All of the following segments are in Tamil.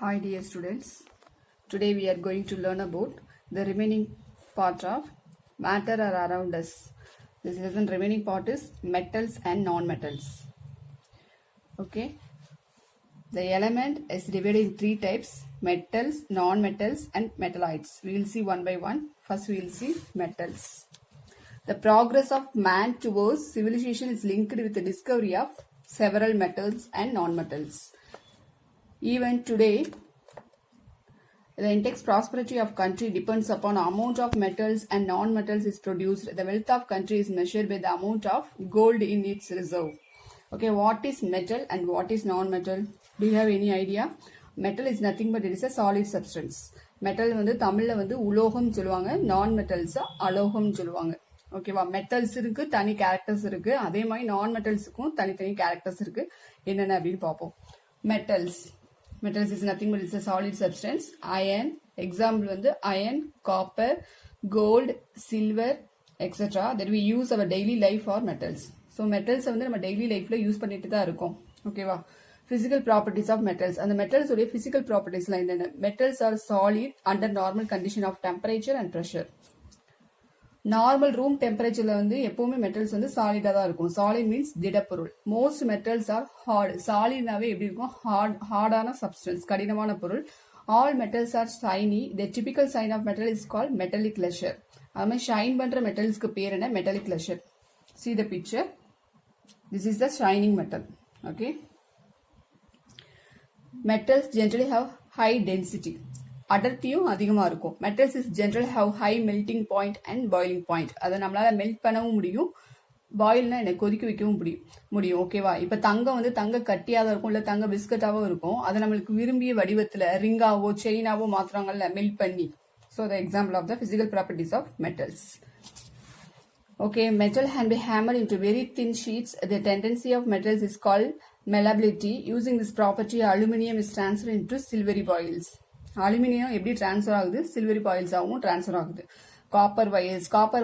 Hi dear students, today we are going to learn about the remaining part of matter around us. This lesson remaining part is metals and non-metals. Okay, the element is divided in three types: metals, non-metals and metalloids. We will see one by one. First we will see metals. The progress of man towards civilization is linked with the discovery of several metals and non-metals. Even today, the index prosperity of country depends upon amount of metals and non-metals is produced. The wealth of country is measured by the amount of gold in its reserve. Okay, what is metal and what is non-metal? Do you have any idea? Metal is nothing but it is a solid substance. Metal வந்து தமிழ்ல வந்து உலோகம் சொல்லுவாங்க, non-metals அலோகம் சொல்லுவாங்க. ஓகேவா? மெட்டல்ஸ் இருக்கு, தனி கேரக்டர்ஸ் இருக்கு. அதே மாதிரி நான் மெட்டல்ஸுக்கும் தனித்தனி கேரக்டர்ஸ் இருக்கு. என்னென்ன அப்படின்னு பார்ப்போம். Metals is nothing but it's a solid substance. Iron, example வந்து iron, copper, gold, silver, etc. that we use our daily life for metals. So metals வந்து நம்ம daily lifeல யூஸ் பண்ணிட்டு தான் இருக்கோம். ஓகேவா? Physical properties of metals. அந்த metals உடைய physical propertiesலாம் என்னென்ன? Metals are solid under normal condition of temperature and pressure. Normal room டெம்பரேச்சர்ல வந்து எப்பவுமே மெட்டல்ஸ் வந்து சாலிடா தான் இருக்கும். சாலிட் மீன்ஸ் திடப்பொருள். Most metals are hard. சாலிட்னாவே எப்படி இருக்கும்? ஹார்டான சப்ஸ்டன்ஸ், கடினமான பொருள். All metals are shiny. The typical sign of metal is call metallic lustre. அது மாதிரி ஷைன் பண்ற மெட்டல்ஸ்க்கு பேர் என்ன? Metallic lustre. See the picture. This is the shining metal. Okay. Metals generally have high density. அடர்த்தியும் அதிகமா இருக்கும். Metals is general have high melting point and boiling point. அதை நம்மளால மெல்ட் பண்ணவும் முடியும், பாயில்னா எனக்கு கொதிக்க வைக்கவும் முடியும். ஓகேவா? இப்ப தங்கம் வந்து தங்க கட்டியாதான் இருக்கும், இல்ல தங்க பிஸ்கட்டாவோ இருக்கும். அதை நம்மளுக்கு விரும்பிய வடிவத்துல ரிங்காவோ செயினாவோ மாத்துறாங்கல்ல மெல்ட் பண்ணி. So the example of the physical properties of metals. Okay, metal can be hammered into very thin sheets. The tendency of metals is called malleability. Using this property, aluminium is transferred into silvery boils. Aluminium எப்படி டிரான்ஸ்ஃபர் ஆகுது? சில்வரி பாயில்ஸாகவும் டிரான்ஸ்ஃபர் ஆகுது. காப்பர்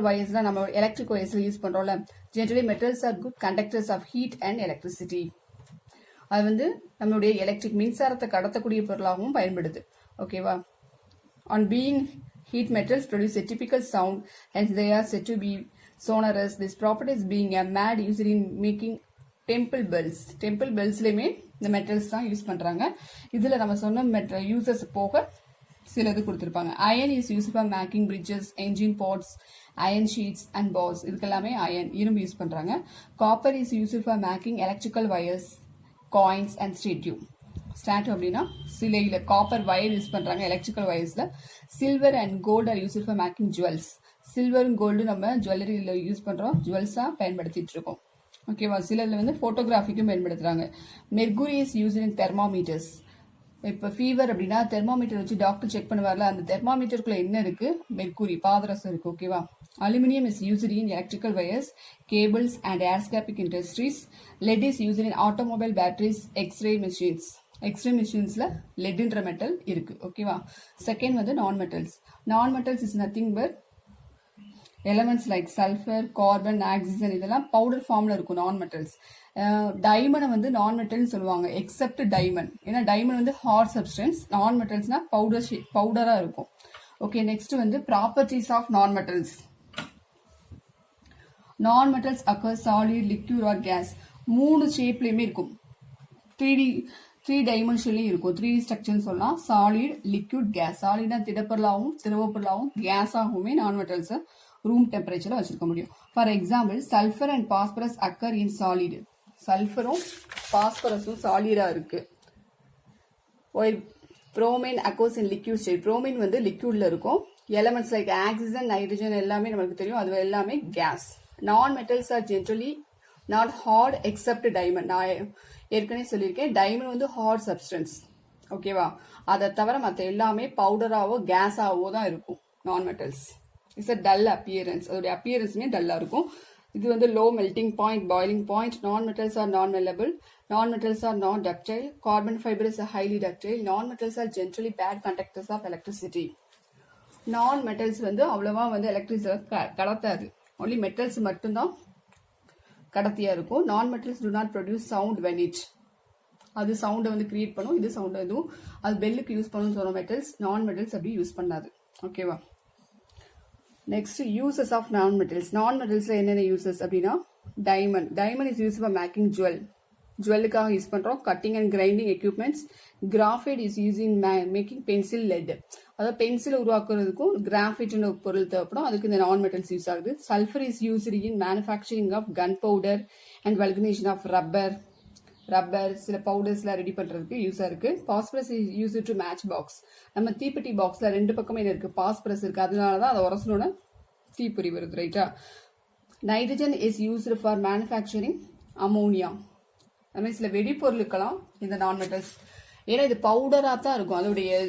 வயர்ஸ்லாம் நம்ம எலக்ட்ரிக் வயர்ஸ்ல யூஸ் பண்றோம்ல. Generally metals are good conductors of heat and electricity. அது வந்து நம்மளுடைய எலக்ட்ரிக் மின்சாரத்தை கடத்தக்கூடிய பொருளாகவும் பயன்படுது. ஓகேவா? On being heat metals produce a typical sound hence they are said to be sonorous. This property is being a mad used in making temple bells. Temple bellsலயுமே இந்த மெட்டல்ஸ் தான் யூஸ் பண்றாங்க. இதுல நம்ம சொன்ன மெட்டல் யூசஸ் போக சிலது கொடுத்திருப்பாங்க. Iron is use for making bridges, engine parts, iron sheets and balls. இதுக்கெல்லாமே அயன் இரும்பு யூஸ் பண்றாங்க. Copper is use for making electrical wires, coins and statue. Statue அப்படின்னா சிலையில காப்பர் வயர் யூஸ் பண்றாங்க எலக்ட்ரிக்கல் வயர்ஸ்ல. Silver and gold are use for making jewels. சில்வரும் கோல்டு நம்ம ஜுவல்லரியில யூஸ் பண்றோம், ஜுவல்ஸா பயன்படுத்திட்டு இருக்கோம். ஓகேவா? சிலர்ல வந்து போட்டோகிராஃபிக்கும் பயன்படுத்துறாங்க. Mercury is use in thermometers. இப்ப ஃபீவர் அப்படின்னா தெர்மாமீட்டர் வச்சு டாக்டர் செக் பண்ணுவார்ல, அந்த தெர்மாமீட்டருக்குள்ள என்ன இருக்கு? மெர்குரி, பாதரசம் இருக்கு. ஓகேவா? Aluminium is used in electrical wires, cables and aerospace industries. Lead is used in automobile batteries, x-ray machines. X-ray மிஷின்ஸ்ல லெட்ன்ற மெட்டல் இருக்கு. ஓகேவா? செகண்ட் வந்து non metals. Non metals is nothing but elements like sulphur, carbon, oxygen இதெல்லாம் பவுடர் ஃபார்ம்ல இருக்கும் நான் மெட்டல்ஸ். டைமண்ட் வந்து நான் மெட்டல்னு சொல்லுவாங்க எக்ஸப்ட் டைமண்ட். ஏன்னா டைமண்ட் வந்து ஹார்ட் சப்ஸ்டன்ஸ், நான் மெட்டல்ஸ்னா பவுடரா இருக்கும். ஓகே, நெக்ஸ்ட் வந்து properties of non metals. Non metals occur solid, liquid or gas. மூணு ஷேப்லயுமே இருக்கும். த்ரீ டைமென்ஷன்லயும் இருக்கும். 3D ஸ்ட்ரக்சர்னு சொல்லலாம். Solid, liquid, gas. சாலிட்னா திடப்பொருளாகவும் திரவப்பொருளாகவும் கேஸாகவுமே நான் மெட்டல்ஸ் ரூம் டெம்பரேச்சர்ல வச்சிருக்க முடியும். For example, sulphur and phosphorus occur in solid. சல்ஃபரும் பாஸ்பரஸும் சாலிடா இருக்கு. Bromine occurs in liquid state. Bromine வந்து லிக்யூட்ல இருக்கும். எலமெண்ட்ஸ் லைக் ஆக்சிஜன், நைட்ரஜன் எல்லாமே நமக்கு தெரியும், அது எல்லாமே gas. Non metals are generally not hard except diamond. நான் ஏற்கனவே சொல்லியிருக்கேன், டைமண்ட் வந்து ஹார்ட் சப்ஸ்டன்ஸ். ஓகேவா? அதை தவிர மற்ற எல்லாமே பவுடராவோ கேஸாவோ தான் இருக்கும். Non metals it's a dull appearance. அதோட அப்பியரன்ஸுமே டல்லா இருக்கும். இது வந்து low melting point, boiling point. Non metals are non malleable. Non metals are non ductile. Carbon fibre is highly ductile. Non metals are generally bad conductors of electricity. Non metals வந்து அவ்வளவா வந்து எலக்ட்ரிசிட்டி கடத்தாது. ஒன்லி மெட்டல்ஸ் மட்டும்தான் கடத்தியா இருக்கும். Non metals to not produce sound when it அது சவுண்டை வந்து கிரியேட் பண்ணும், இது சவுண்ட் எதுவும் அது பெல்லுக்கு யூஸ் பண்ணணும்னு சொன்ன மெட்டல்ஸ். நான் மெட்டல்ஸ் அப்படி யூஸ் பண்ணாது. ஓகேவா? Next uses of non metals. Non மெட்டல்ஸ்ல என்னென்ன யூசஸ் அப்படின்னா, diamond is use for making ஜுவல்லுக்காக யூஸ் பண்றோம். Cutting and grinding equipments. Graphite is use in making pencil lead. அதாவது பென்சில் உருவாக்குறதுக்கும் கிராஃபைட்னு பொருள் தேவைப்படும், அதுக்கு இந்த நான் மெட்டல்ஸ் யூஸ் ஆகுது. Sulphur is used in manufacturing of gun powder and vulcanisation of rubber சில பவுடர்ஸ்லாம் ரெடி பண்றதுக்கு யூஸா இருக்கு. Phosphorus is use to match box. நம்ம தீப்பெட்டி பாக்ஸ்ல ரெண்டு பக்கமே என்ன இருக்கு, பாஸ்பரஸ் இருக்கு, அதனாலதான் அதை உரசனோட தீப்பொறி வருது. ரைட்டா? Nitrogen is used for manufacturing ammonia. அது மாதிரி சில வெடிப்பொருளுக்கெல்லாம் இந்த நான் மெட்டல்ஸ், ஏன்னா இது பவுடரா தான் இருக்கும், அதோடைய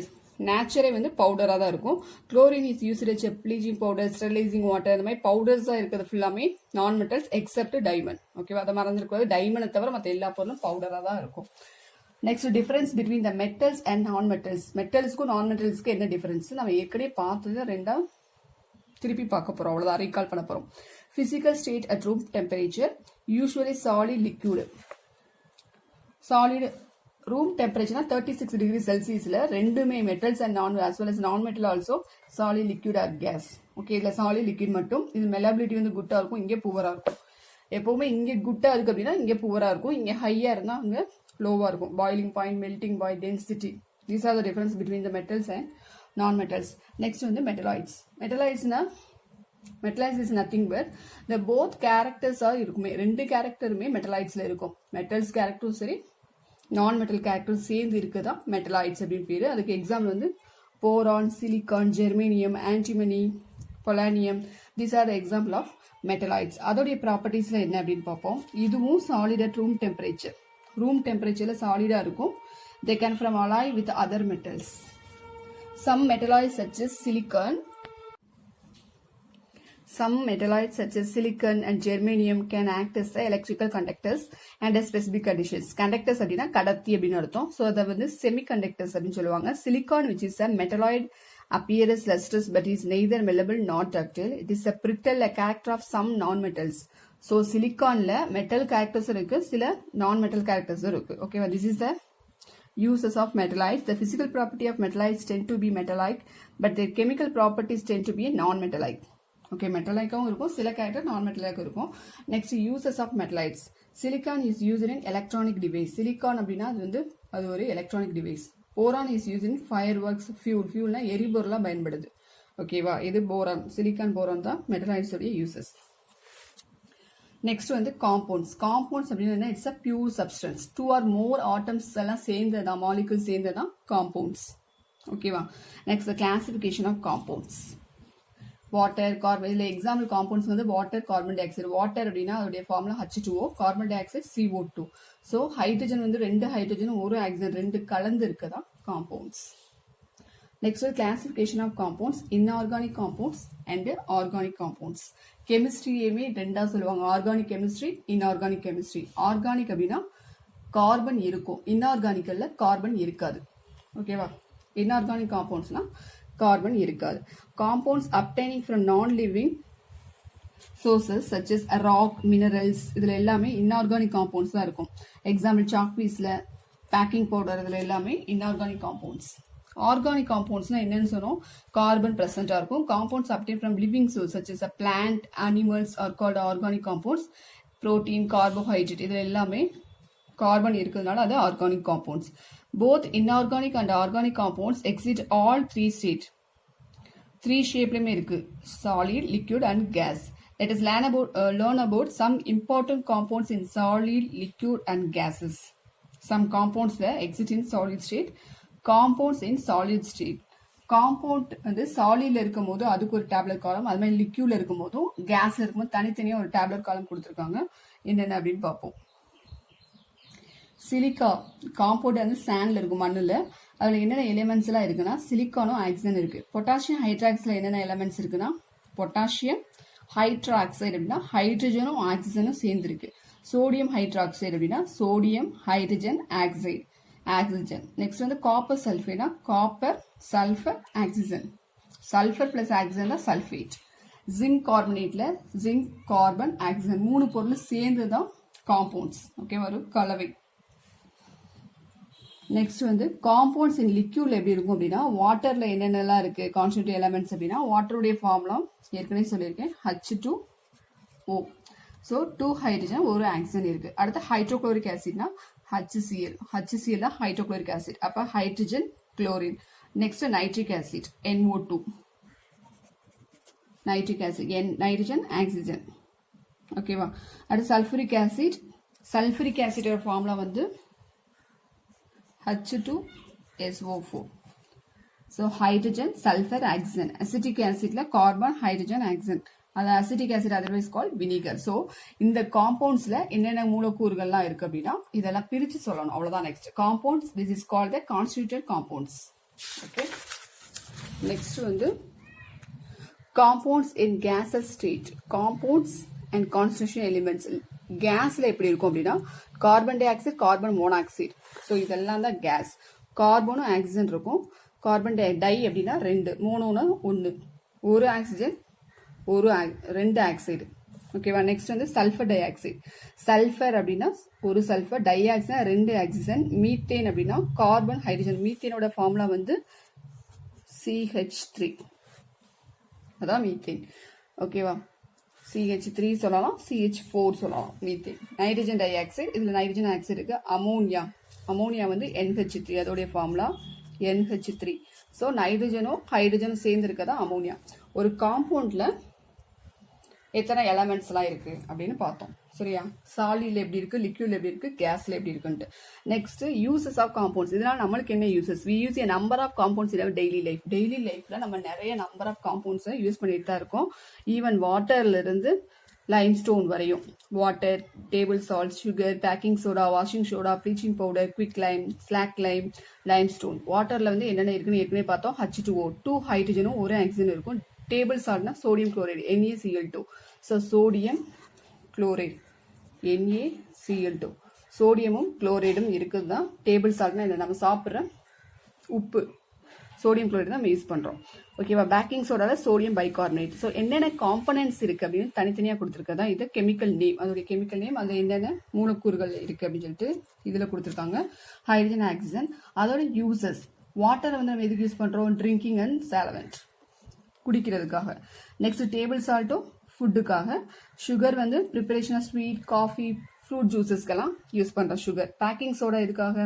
நேச்சரே வந்து பவுடரா தான் இருக்கும். Chlorine is used bleaching powder, sterilising water, இந்த மாதிரி பவுடர்ஸ் தான் இருக்கிறது ஃபுல்லாமே நான் மெட்டல்ஸ் எக்ஸப்ட் டைமண்ட். ஓகேவா? அதை மறந்துருக்காது, டைமண்டை தவிர மற்ற எல்லா பொருளும் பவுடரா தான் இருக்கும். Next difference between the metals and non metals. மெட்டல்ஸ்க்கும் நான் மெட்டல்ஸ்க்கு என்ன டிஃபரன்ஸ் நம்ம ஏற்கனவே பார்த்தது, ரெண்டா திருப்பி பார்க்க போறோம், அவ்வளவுதான் ரீகால் பண்ண போறோம். Physical state at room temperature, usually solid liquid. Solid room டெம்பரேச்சர்னா 36 டிகிரி செல்சியஸ்ல ரெண்டுமே metals and as well as non metal also solid liquid or gas. Okay, இதுல சாலிட் லிக்யூட் மட்டும். இது மெலபிலிட்டி வந்து குட்டா இருக்கும், இங்கே புவரா இருக்கும். எப்பவுமே இங்கே குட்டா இருக்கு அப்படின்னா இங்கே புவரா இருக்கும், இங்கே ஹையா இருந்தா அங்க லோவா இருக்கும். Boiling point, melting point, density, these are the difference between the metals and non metals. Next வந்து metalloids. Metalloids is nothing but இந்த போத் கேரக்டர்ஸா இருக்குமே, ரெண்டு கேரக்டருமே மெட்டலாய்ட்ஸ்ல இருக்கும். மெட்டல்ஸ் கேரக்டரும் சரி, நான் மெட்டல் கேரக்டர் சேர்ந்து இருக்குதான் மெட்டலாய்ட்ஸ் அப்படின்னு பேரு. அதுக்கு எக்ஸாம்பிள் வந்து boron, silicon, germanium, antimony, polonium, these are the example of metalloids. அதோடைய ப்ராப்பர்ட்டிஸ்ல என்ன அப்படின்னு பார்ப்போம். இதுவும் solid at room temperature. Room டெம்பரேச்சர்ல சாலிடா இருக்கும். They can from alloy with other metals. Some metalloids such as silicon. Some metalloids such as silicon and germanium can act as electrical conductors under specific conditions. Conductors அப்படினா கடத்தி அப்படின்னு அர்த்தம். So அதை வந்து semiconductors அப்படின்னு சொல்லுவாங்க. Silicon, which is a metalloid, appears lustrous but is neither malleable nor ductile. It is a brittle, a character of some non-metals. So siliconல metal characters இருக்கு, சில non-metal characters இருக்கு. Okay, this is the uses of metalloids. The physical property of metalloids tend to be metallic, but their chemical properties tend to be non-metallic. Okay, மெட்டலைக்காவும் இருக்கும், சில கேரக்டர் நான் மெட்டலைக்கும் இருக்கும். Next uses of metalloids. Silicon is use in electronic device. Silicon அப்படின்னா அது ஒரு electronic device. Boron is use in fireworks, ஃபியூல்னா எரிபொருளா பயன்படுது. ஓகேவா? இது போரான், சிலிக்கான் போரான் தான் மெட்டலைட்ஸ் உடைய யூசஸ். நெக்ஸ்ட் வந்து காம்பவுண்ட்ஸ். காம்பவுண்ட்ஸ் அப்படின்னா it's a pure substance. 2 or more atoms எல்லாம் சேர்ந்ததான், மாலிகுல் சேர்ந்ததான் காம்பவுண்ட்ஸ். ஓகேவா? Next classification of compounds. Water, carbon, இதுல எக்ஸாம்பிள் காம்பவுண்ட்ஸ் வந்து water, carbon dioxide. Water அப்படின்னா அதோடைய formula H2O, carbon dioxide CO2. So hydrogen வந்து 2 ஹைட்ரஜனும் 1 ஆக்சிஜன் 2 கலந்து இருக்கதான் compounds. Next classification of compounds, inorganic compounds and organic compounds. கெமிஸ்ட்ரியுமே ரெண்டா சொல்லுவாங்க, organic chemistry, inorganic chemistry. Organic அப்படின்னா கார்பன் இருக்கும், இன்ஆர்கானிக்கல்ல கார்பன் இருக்காது. ஓகேவா? இன்ஆர்கானிக் காம்பவுண்ட்ஸ்னா கார்பன் இருக்காது. Compounds obtaining from non living sources such as rock, minerals, இதுல எல்லாமே இன்ஆர்கானிக் காம்பவுண்ட்ஸ் தான் இருக்கும். எக்ஸாம்பிள் சாக் பீஸ்ல, பேக்கிங் பவுடர், இதுல எல்லாமே இன்ஆர்கானிக் காம்பவுண்ட்ஸ். ஆர்கானிக் காம்பவுண்ட்ஸ்னா என்னன்னு சொன்னோம், கார்பன் பிரசன்டா இருக்கும். Compounds obtained from living source such as a plant, animals are called organic compounds. Protein, carbohydrate, இதுல எல்லாமே கார்பன் இருக்கிறதுனால அது organic compounds. Both inorganic and organic compounds exist all 3 states. 3 ஷேப்லயுமே இருக்கு, solid, liquid and gas. Let us learn about some important compounds in solid, liquid and gases. Some compounds that exist in solid state. Compounds in solid state. Compound வந்து சாலிட்ல இருக்கும் போது அதுக்கு ஒரு டேப்லெட் காலம், அது மாதிரி லிக்யூட்ல இருக்கும் போதும் கேஸ்ல இருக்கும்போது தனித்தனியா ஒரு டேப்லெட் காலம் கொடுத்துருக்காங்க. என்னென்ன அப்படின்னு பார்ப்போம். சிலிக்கா காம்பவுண்ட் வந்து சாண்ட்ல இருக்கும், மண்ணுல. அதுல என்னென்ன எலிமெண்ட்ஸ் எல்லாம் இருக்குன்னா சிலிக்கானும் ஆக்சிஜன் இருக்கு. பொட்டாசியம் ஹைட்ராக்ஸ்ல என்னென்ன எலிமெண்ட்ஸ் இருக்குன்னா பொட்டாசியம் ஹைட்ராக்சைடு அப்படின்னா ஹைட்ரஜனும் ஆக்சிஜனும் சேர்ந்து இருக்கு. சோடியம் ஹைட்ராக்சைடு அப்படின்னா சோடியம் ஹைட்ரஜன் ஆக்சிஜன். நெக்ஸ்ட் வந்து காப்பர் சல்ஃபேட்னா copper sulphur oxygen. Sulphur plus oxygen தான் சல்ஃபேட். ஜிங்க் கார்பனேட்ல ஜிங்க் கார்பன் ஆக்சிஜன் 3 பொருள் சேர்ந்து தான் காம்பவுண்ட்ஸ். ஓகே, ஒரு கலவை. நெக்ஸ்ட் வந்து காம்பவுண்ட்ஸ் இன் லிக்யூட்ல எப்படி இருக்கும் அப்படின்னா வாட்டர்ல என்னென்னலாம் இருக்கு கான்ஸ்டியூட்டிவ் எலமெண்ட்ஸ் அப்படின்னா வாட்டருடைய ஃபார்ம்லாம் ஏற்கனவே சொல்லியிருக்கேன் H2O. ஸோ 2 ஹைட்ரஜன் ஒரு ஆக்சிஜன் இருக்கு. அடுத்து ஹைட்ரோக்ளோரிக் ஆசிட்னா HCl தான் ஹைட்ரோக்ளோரிக் ஆசிட். அப்ப hydrogen chlorine. Next nitric acid NO2 nitric acid nitrogen oxygen. ஓகேவா? அடுத்து சல்ஃபூரிக் ஆசிடோட ஃபார்ம்ல வந்து H2SO4. So hydrogen sulphur oxygen. Acetic ஆசிட்ல கார்பன் ஹைட்ரஜன் ஆக்சிஜன். அது acetic acid otherwise call vinegar. So இந்த காம்பவுண்ட்ஸ்ல என்னென்ன மூலக்கூறுகள்லாம் இருக்கு அப்படின்னா இதெல்லாம் பிரிச்சு சொல்லணும். அவ்வளவுதான். Next compounds, this is called the constituted compounds. Okay, next வந்து compounds in gases state. Compounds and constitution elements கேஸ்ல எப்படி இருக்கும் அப்படின்னா carbon dioxide, carbon monoxide. So இதெல்லாம் தான் கேஸ். கார்பனும் ஆக்சிஜன் இருக்கும். கார்பன் டை அப்படின்னா 2, மோனோனா 1, ஒரு ஆக்சிஜன் ரெண்டு ஆக்சைடு. ஓகேவா? நெக்ஸ்ட் வந்து சல்ஃபர் டை ஆக்சைடு. சல்ஃபர் அப்படின்னா ஒரு sulphur, dioxygen 2 oxygen. Methane அப்படின்னா கார்பன் ஹைட்ரஜன். மீத்தேனோட ஃபார்முலா வந்து CH3, அதான் மீத்தேன். ஓகேவா? CH3 சொல்லலாம், CH4 சொல்லலாம். மீத்தேன். நைட்ரஜன் டை ஆக்சைடு, இதுல நைட்ரஜன் ஆக்சைடு இருக்கு. அமோனியா வந்து NH3, அதோடைய ஃபார்முலா NH3. ஸோ நைட்ரஜனும் ஹைட்ரஜனும் சேர்ந்து இருக்கதான் அமோனியா. ஒரு காம்பவுண்ட்ல எத்தனை எலமெண்ட்ஸ் எல்லாம் இருக்கு அப்படின்னு பார்த்தோம். சரியா? சாலிட்ல எப்படி இருக்கு, லிக்யூட்ல எப்படி இருக்கு, கேஸ்ல எப்படி இருக்குன்ட்டு. Next uses of compounds. இதனால நம்மளுக்கு என்ன uses? We use a number of compounds in our daily life. Daily லைஃப்ல நம்ம நிறைய நம்பர் ஆஃப் காம்பவுண்ட்ஸ் யூஸ் பண்ணிட்டு தான் இருக்கோம். ஈவன் வாட்டர்ல இருந்து லைம்ஸ்டோன் வரையும். Water, table salt, sugar, baking soda, washing soda, bleaching powder, quick lime, slaked lime, limestone. வாட்டர்ல வந்து என்னென்ன இருக்குன்னு ஏற்கனவே பார்த்தோம். H2O, 2 ஹைட்ரஜனும் ஒரு ஆக்சிஜன் இருக்கும். டேபிள் சால்ட்னா sodium chloride, NaCl2. So sodium chloride, NaCl2. சோடியமும் குளோரைடும் இருக்குது தான். டேபிள் சால்ட்னா இல்லை, நம்ம சாப்பிட்ற உப்பு, சோடியம் குளோரைடு தான் நம்ம யூஸ் பண்றோம். ஓகேவா? பேக்கிங் சோடால சோடியம் பைகார்பனேட். ஸோ என்னென்ன காம்பனன்ட்ஸ் இருக்கு அப்படின்னு தனித்தனியா கொடுத்துருக்கதா இது கெமிக்கல் நேம். அதோடைய கெமிக்கல் நேம், அது என்னென்ன மூலக்கூறுகள் இருக்கு அப்படின்னு சொல்லிட்டு இதுல கொடுத்துருக்காங்க. Hydrogen, oxygen. அதோட யூசஸ், வாட்டரை வந்து நம்ம எதுக்கு யூஸ் பண்றோம்? ட்ரிங்கிங் அண்ட் சாலவெண்ட், குடிக்கிறதுக்காக. நெக்ஸ்ட் டேபிள் சால்ட்டும் ஃபுட்டுக்காக. சுகர் வந்து preparation of sweet, coffee, fruit ஜூஸஸ்க்கெல்லாம் யூஸ் பண்றோம் சுகர். பேக்கிங் சோடா எதுக்காக?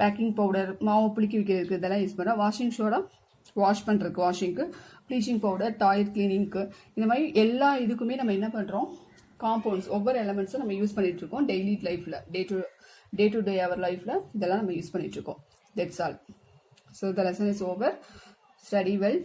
பேக்கிங் பவுடர், மாவு புளிக்க வைக்கிறதுக்கு, இதெல்லாம் யூஸ் பண்றோம். வாஷிங் சோடா வாஷ் பண்றதுக்கு, வாஷிங்க்கு. ப்ளீச்சிங் பவுடர் டாய்லெட் கிளீனிங்க்கு. இந்த மாதிரி எல்லா இதுக்குமே நம்ம என்ன பண்றோம்? காம்பவுண்ட்ஸ், ஒவ்வொரு எலமெண்ட்ஸும் நம்ம யூஸ் பண்ணிட்டு இருக்கோம் டெய்லி லைஃப்ல, டே டு டே அவர் லைஃப்ல இதெல்லாம் நம்ம யூஸ் பண்ணிட்டு இருக்கோம். That's all. So the lesson is over. Study well.